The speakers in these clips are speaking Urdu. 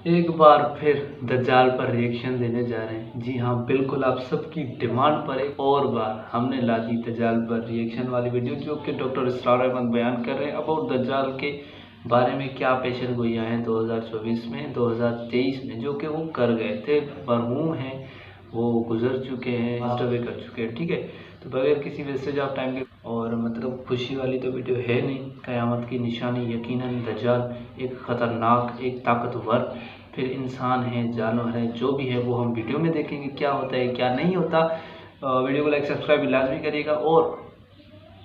ایک بار پھر دجال پر ریئیکشن دینے جا رہے ہیں۔ جی ہاں، بالکل آپ سب کی ڈیمانڈ پر ایک اور بار ہم نے لا دی دجال پر ریئیکشن والی ویڈیو، جو کہ ڈاکٹر اسرار احمد بیان کر رہے ہیں اباؤٹ دجال کے بارے میں کیا پیشن گوئیاں ہیں 2024 میں 2023 میں، جو کہ وہ کر گئے تھے، مرحوم ہیں، وہ گزر چکے ہیں، ماسٹر کر چکے ہیں۔ ٹھیک ہے، تو بغیر کسی ویسٹیج آف ٹائم کے اور خوشی والی تو ویڈیو ہے نہیں، قیامت کی نشانی یقیناً دجال ایک خطرناک، ایک طاقتور پھر انسان ہے، جانور ہے، جو بھی ہے وہ ہم ویڈیو میں دیکھیں گے کیا ہوتا ہے کیا نہیں ہوتا۔ ویڈیو کو لائک سبسکرائب لازمی کریے گا، اور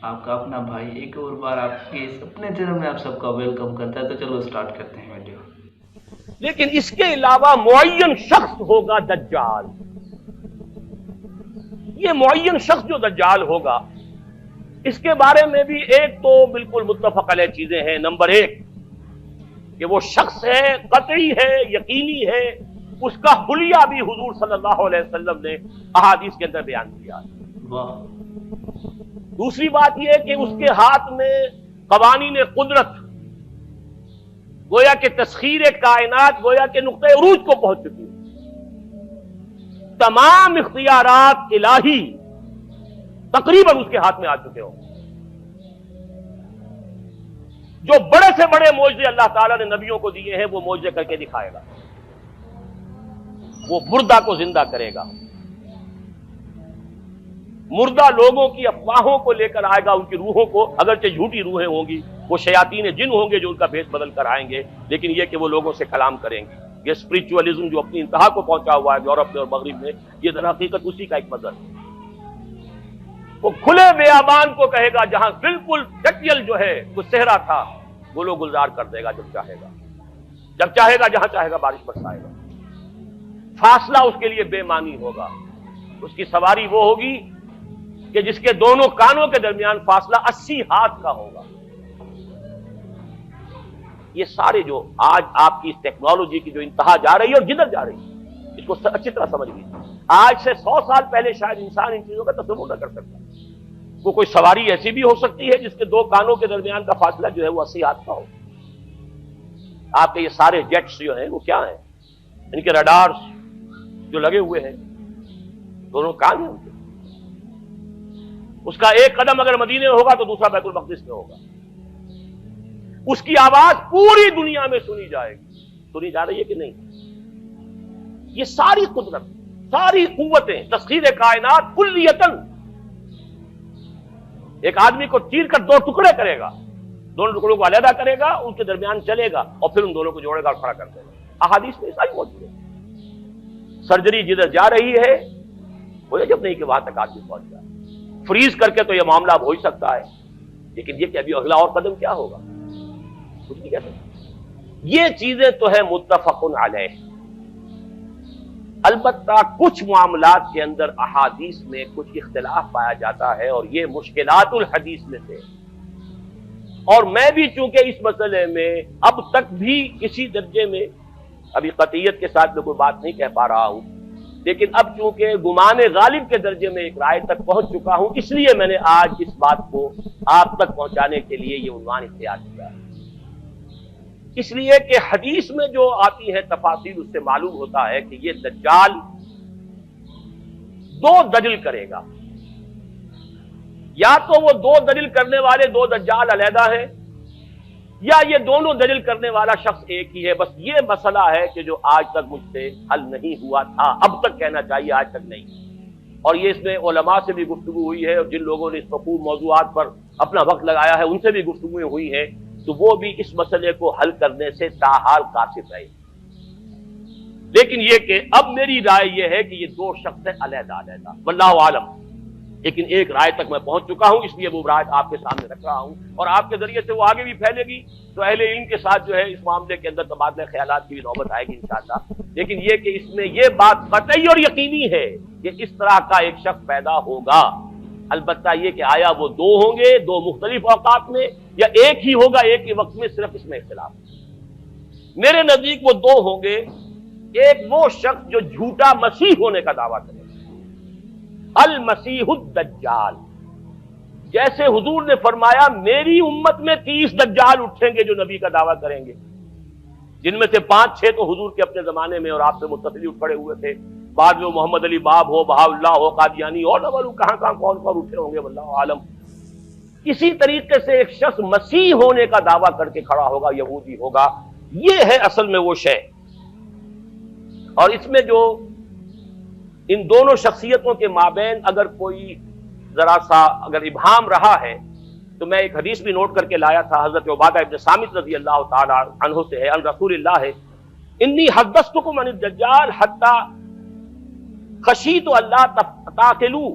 آپ کا اپنا بھائی ایک اور بار آپ کے اپنے چینل میں آپ سب کا ویلکم کرتا ہے۔ تو چلو سٹارٹ کرتے ہیں ویڈیو۔ لیکن اس کے علاوہ معین شخص ہوگا دجال۔ یہ معین شخص جو دجال ہوگا، اس کے بارے میں بھی ایک تو بالکل متفق علیہ چیزیں ہیں۔ نمبر ایک کہ وہ شخص ہے، قطعی ہے، یقینی ہے، اس کا حلیہ بھی حضور صلی اللہ علیہ وسلم نے احادیث کے اندر بیان کیا ہے۔ دوسری بات یہ کہ اس کے ہاتھ میں قوانین قدرت، گویا کہ تسخیر کائنات، گویا کہ نقطۂ عروج کو پہنچ چکی ہے۔ تمام اختیارات الہی تقریباً اس کے ہاتھ میں آ چکے ہوں۔ جو بڑے سے بڑے معجزے اللہ تعالیٰ نے نبیوں کو دیے ہیں، وہ معجزے کر کے دکھائے گا۔ وہ مردہ کو زندہ کرے گا، مردہ لوگوں کی افواہوں کو لے کر آئے گا، ان کی روحوں کو، اگرچہ جھوٹی روحیں ہوں گی، وہ شیاطین جن ہوں گے جو ان کا بھیس بدل کر آئیں گے، لیکن یہ کہ وہ لوگوں سے کلام کریں گے۔ یہ اسپرچولیزم جو اپنی انتہا کو پہنچا ہوا ہے یورپ میں اور مغرب میں، یہ در حقیقت اسی کا ایک مظہر ہے۔ وہ کھلے بیابان کو کہے گا، جہاں بالکل ڈٹیل جو ہے وہ صحرا تھا، وہ لوگ گلزار کر دے گا جب چاہے گا، جب چاہے گا، جہاں چاہے گا بارش برسائے گا۔ فاصلہ اس کے لیے بے معنی ہوگا۔ اس کی سواری وہ ہوگی کہ جس کے دونوں کانوں کے درمیان فاصلہ 80 ہاتھ کا ہوگا۔ یہ سارے جو آج آپ کی اس ٹیکنالوجی کی جو انتہا جا رہی ہے اور جدھر جا رہی ہے، اس کو اچھی طرح سمجھ لیجیے۔ آج سے 100 سال پہلے شاید انسان ان چیزوں کا تصور نہ کر سکتا۔ وہ کوئی سواری ایسی بھی ہو سکتی ہے جس کے دو کانوں کے درمیان کا فاصلہ جو ہے وہ 80 ہاتھ کا ہو۔ آپ کے یہ سارے جیٹس جو ہیں وہ کیا ہیں؟ ان کے ریڈارز جو لگے ہوئے ہیں، دونوں کان ہیں ان کے۔ اس کا ایک قدم اگر مدینے میں ہوگا تو دوسرا بیت المقدس میں ہوگا۔ اس کی آواز پوری دنیا میں سنی جائے گی۔ سنی جا رہی ہے کہ نہیں؟ یہ ساری قدرت، ساری قوتیں، تسخیر کائنات کلیتاً ایک آدمی کو چیر کر دو ٹکڑے کرے گا، دونوں ٹکڑوں کو علیحدہ کرے گا، ان کے درمیان چلے گا اور پھر ان دونوں کو جوڑے گا اور کھڑا کر دے گا۔ احادیث میں ساری موجود ہے۔ سرجری جدھر جا رہی ہے وہ جب نہیں کہ وہاں تک آدمی پہنچ جائے۔ فریز کر کے تو یہ معاملہ اب ہو ہی سکتا ہے، لیکن یہ کہ ابھی اگلا اور قدم کیا ہوگا کچھ نہیں کہہ سکتے۔ یہ چیزیں تو ہے متفق علیہ۔ البتہ کچھ معاملات کے اندر احادیث میں کچھ اختلاف پایا جاتا ہے، اور یہ مشکلات الحدیث میں سے، اور میں بھی چونکہ اس مسئلے میں اب تک بھی کسی درجے میں ابھی قطعیت کے ساتھ میں کوئی بات نہیں کہہ پا رہا ہوں، لیکن اب چونکہ گمان غالب کے درجے میں ایک رائے تک پہنچ چکا ہوں، اس لیے میں نے آج اس بات کو آپ تک پہنچانے کے لیے یہ عنوان اختیار کیا ہے۔ اس لیے کہ حدیث میں جو آتی ہے تفاصیل، اس سے معلوم ہوتا ہے کہ یہ دجال دو دجل کرے گا۔ یا تو وہ دو دجل کرنے والے دو دجال علیحدہ ہیں، یا یہ دونوں دجل کرنے والا شخص ایک ہی ہے۔ بس یہ مسئلہ ہے کہ جو آج تک مجھ سے حل نہیں ہوا تھا، اب تک کہنا چاہیے آج تک نہیں، اور یہ اس میں علماء سے بھی گفتگو ہوئی ہے، اور جن لوگوں نے اس مفہوم موضوعات پر اپنا وقت لگایا ہے ان سے بھی گفتگویں ہوئی ہیں، تو وہ بھی اس مسئلے کو حل کرنے سے تاحال قاصر رہے۔ لیکن یہ کہ اب میری رائے یہ ہے کہ یہ دو شخص ہیں علیحدہ علیحدہ، واللہ عالم، لیکن ایک رائے تک میں پہنچ چکا ہوں، اس لیے وہ رائے آپ کے سامنے رکھ رہا ہوں، اور آپ کے ذریعے سے وہ آگے بھی پھیلے گی تو اہل علم کے ساتھ جو ہے اس معاملے کے اندر تبادلہ خیالات کی بھی نوبت آئے گی انشاءاللہ۔ لیکن یہ کہ اس میں یہ بات قطعی اور یقینی ہے کہ اس طرح کا ایک شخص پیدا ہوگا۔ البتہ یہ کہ آیا وہ دو ہوں گے دو مختلف اوقات میں، یا ایک ہی ہوگا ایک ہی وقت میں، صرف اس میں اختلاف ہے۔ میرے نزدیک وہ دو ہوں گے۔ ایک وہ شخص جو جھوٹا مسیح ہونے کا دعویٰ کرے گا، المسیح الدجال، جیسے حضور نے فرمایا میری امت میں 30 دجال اٹھیں گے جو نبی کا دعویٰ کریں گے، جن میں سے 5-6 تو حضور کے اپنے زمانے میں اور آپ سے متصل اٹھ پڑے ہوئے تھے، بعد میں محمد علی باب ہو، بہاءاللہ ہو، قادیانی اور نہ معلوم کہاں کہاں کون کون اٹھے ہوں گے، واللہ عالم۔ اسی طریقے سے ایک شخص مسیح ہونے کا دعویٰ کر کے کھڑا ہوگا، یہودی ہوگا، یہ ہے اصل میں وہ شے۔ اور اس میں جو ان دونوں شخصیتوں کے مابین اگر کوئی ذرا سا اگر ابہام رہا ہے تو میں ایک حدیث بھی نوٹ کر کے لایا تھا، حضرت عبادہ ابن صامت رضی اللہ تعالی عنہ سے ہے، عن رسول اللہ ہے، انی حدثتکم عن الدجال حتی خشیت اللہ تعقلوا،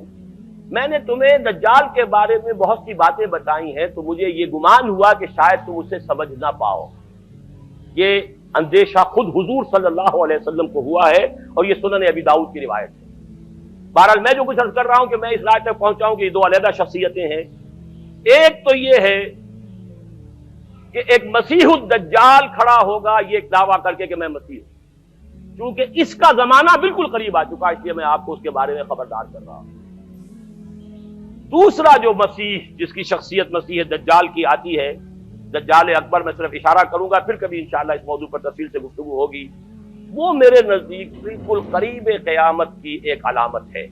میں نے تمہیں دجال کے بارے میں بہت سی باتیں بتائی ہیں تو مجھے یہ گمان ہوا کہ شاید تم اسے سمجھ نہ پاؤ۔ یہ اندیشہ خود حضور صلی اللہ علیہ وسلم کو ہوا ہے اور یہ سنن ابی داؤد کی روایت ہے۔ بہرحال میں جو کچھ عرض کر رہا ہوں کہ میں اس رائے تک پہنچاؤں کہ یہ دو علیحدہ شخصیتیں ہیں۔ ایک تو یہ ہے کہ ایک مسیح الدجال کھڑا ہوگا یہ ایک دعویٰ کر کے کہ میں مسیح ہوں، چونکہ اس کا زمانہ بالکل قریب آ چکا، اس لیے میں آپ کو اس کے بارے میں خبردار کر رہا ہوں۔ دوسرا جو مسیح جس کی شخصیت مسیح دجال کی آتی ہے، دجال اکبر، میں صرف اشارہ کروں گا، پھر کبھی انشاءاللہ اس موضوع پر تفصیل سے گفتگو ہوگی، وہ میرے نزدیک بالکل قریب قیامت کی ایک علامت ہے۔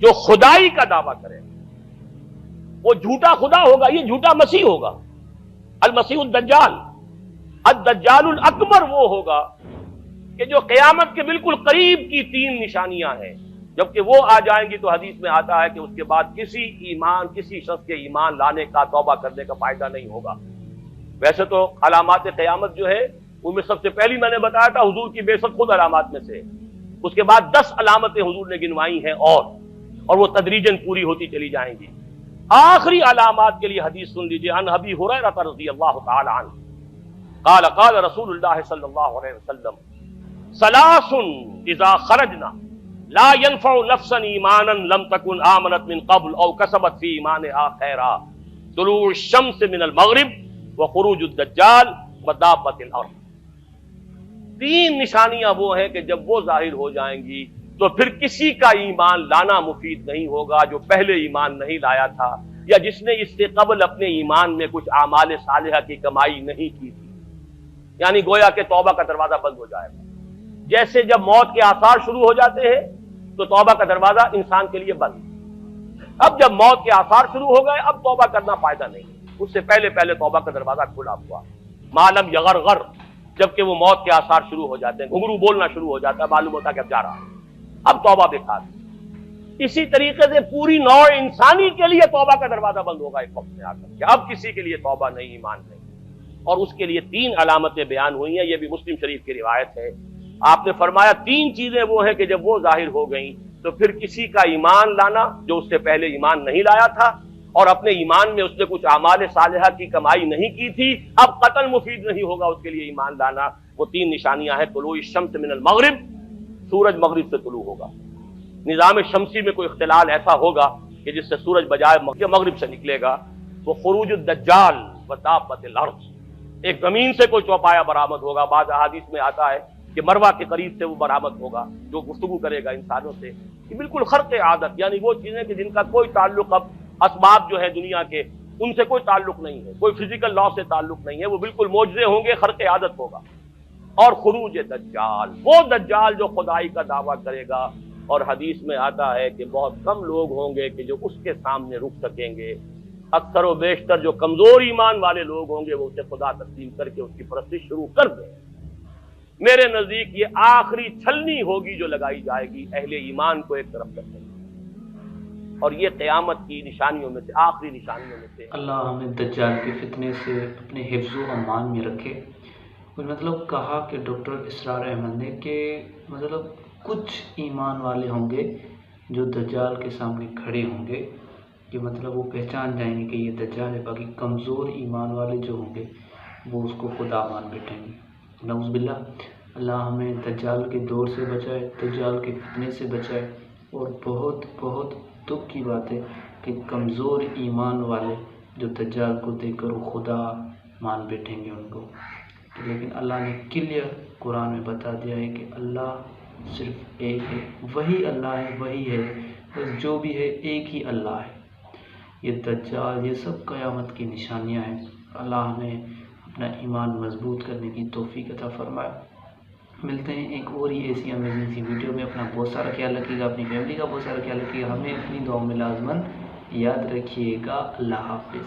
جو خدائی کا دعویٰ کرے وہ جھوٹا خدا ہوگا، یہ جھوٹا مسیح ہوگا، المسیح الدجال۔ الدجال الاکبر وہ ہوگا کہ جو قیامت کے بالکل قریب کی 3 نشانیاں ہیں، جبکہ وہ آ جائیں گی تو حدیث میں آتا ہے کہ اس کے بعد کسی شخص کے ایمان لانے کا، توبہ کرنے کا فائدہ نہیں ہوگا۔ ویسے تو علامات قیامت جو ہے ان میں سب سے پہلی میں نے بتایا تھا حضور کی بعثت خود علامات میں سے، اس کے بعد 10 علامتیں حضور نے گنوائی ہیں اور وہ تدریجاً پوری ہوتی چلی جائیں گی۔ آخری علامات کے لیے حدیث سن لیجیے، عن ابی ہریرہ رضی اللہ تعالی عنہ قال قال رسول اللہ صلی اللہ علیہ وسلم ثلاث اذا خرجنا لا ينفع نفسا ایمانا لم تكن آمنت من قبل او کسبت فی ایمانها خیرا، طلوع الشمس من المغرب وخروج الدجال ودابۃ الارض۔ 3 نشانیاں وہ ہیں کہ جب وہ ظاہر ہو جائیں گی تو پھر کسی کا ایمان لانا مفید نہیں ہوگا جو پہلے ایمان نہیں لایا تھا یا جس نے اس سے قبل اپنے ایمان میں کچھ اعمال صالحہ کی کمائی نہیں کی تھی، یعنی گویا کہ توبہ کا دروازہ بند ہو جائے گا۔ جیسے جب موت کے آثار شروع ہو جاتے ہیں تو توبہ کا دروازہ انسان کے لیے بند، اب جب موت کے آثار شروع ہو گئے اب توبہ کرنا فائدہ نہیں، اس سے پہلے توبہ کا دروازہ کھلا ہوا، معلوم یغرغر، جبکہ وہ موت کے آثار شروع ہو جاتے ہیں، گھنگرو بولنا شروع ہو جاتا ہے، معلوم ہوتا ہے کہ اب جا رہا ہے، اب توبہ بیکار۔ اسی طریقے سے پوری نوع انسانی کے لیے توبہ کا دروازہ بند ہوگا ایک وقت میں آ کر کہ اب کسی کے لیے توبہ نہیں، ایمان نہیں، اور اس کے لیے 3 علامتیں بیان ہوئی ہیں، یہ بھی مسلم شریف کی روایت ہے۔ آپ نے فرمایا 3 چیزیں وہ ہیں کہ جب وہ ظاہر ہو گئیں تو پھر کسی کا ایمان لانا جو اس سے پہلے ایمان نہیں لایا تھا اور اپنے ایمان میں اس نے کچھ اعمال صالحہ کی کمائی نہیں کی تھی، اب قتل مفید نہیں ہوگا اس کے لیے ایمان لانا۔ وہ 3 نشانیاں ہیں، طلوع الشمس من المغرب، سورج مغرب سے طلوع ہوگا، نظام شمسی میں کوئی اختلال ایسا ہوگا کہ جس سے سورج بجائے مغرب سے نکلے گا، وہ خروج الدجال ودابۃ الارض، ایک زمین سے کوئی چوپایا برآمد ہوگا، بعض احادیث میں آتا ہے کہ مروہ کے قریب سے وہ برآمد ہوگا جو گفتگو کرے گا انسانوں سے، کہ بالکل خرق عادت، یعنی وہ چیزیں کہ جن کا کوئی تعلق اب اسباب جو ہے دنیا کے ان سے کوئی تعلق نہیں ہے، کوئی فزیکل لا سے تعلق نہیں ہے، وہ بالکل معجزے ہوں گے، خرق عادت ہوگا۔ اور خروج دجال، وہ دجال جو خدائی کا دعویٰ کرے گا، اور حدیث میں آتا ہے کہ بہت کم لوگ ہوں گے کہ جو اس کے سامنے رک سکیں گے، اکثر و بیشتر جو کمزور ایمان والے لوگ ہوں گے وہ اسے خدا تسلیم کر کے اس کی پرستش شروع کر دیں۔ میرے نزدیک یہ آخری چھلنی ہوگی جو لگائی جائے گی اہل ایمان کو ایک طرف کرنے کی، اور یہ قیامت کی نشانیوں میں سے آخری نشانیوں میں سے۔ اللہ ہمیں دجال کے فتنے سے اپنے حفظ و امان میں رکھے۔ مطلب کہا کہ ڈاکٹر اسرار احمد نے کہ مطلب کچھ ایمان والے ہوں گے جو دجال کے سامنے کھڑے ہوں گے کہ مطلب وہ پہچان جائیں گے کہ یہ دجال ہے، باقی کمزور ایمان والے جو ہوں گے وہ اس کو خدا مان بیٹھیں گے۔ نعوذ باللہ، اللہ ہمیں دجال کے دور سے بچائے، دجال کے فتنے سے بچائے، اور بہت بہت دکھ کی بات ہے کہ کمزور ایمان والے جو دجال کو دیکھ کر وہ خدا مان بیٹھیں گے ان کو، لیکن اللہ نے کلیئر قرآن میں بتا دیا ہے کہ اللہ صرف ایک ہے، وہی اللہ ہے، وہی ہے، بس جو بھی ہے ایک ہی اللہ ہے۔ یہ دجال، یہ سب قیامت کی نشانیاں ہیں۔ اللہ ہمیں اپنا ایمان مضبوط کرنے کی توفیق عطا فرمائے۔ ملتے ہیں ایک اور ہی ایسی امیزنگ سی ویڈیو میں۔ اپنا بہت سارا خیال رکھیے گا، اپنی فیملی کا بہت سارا خیال رکھیے گا، ہمیں اپنی دعاؤں میں لازماً یاد رکھیے گا۔ اللہ حافظ۔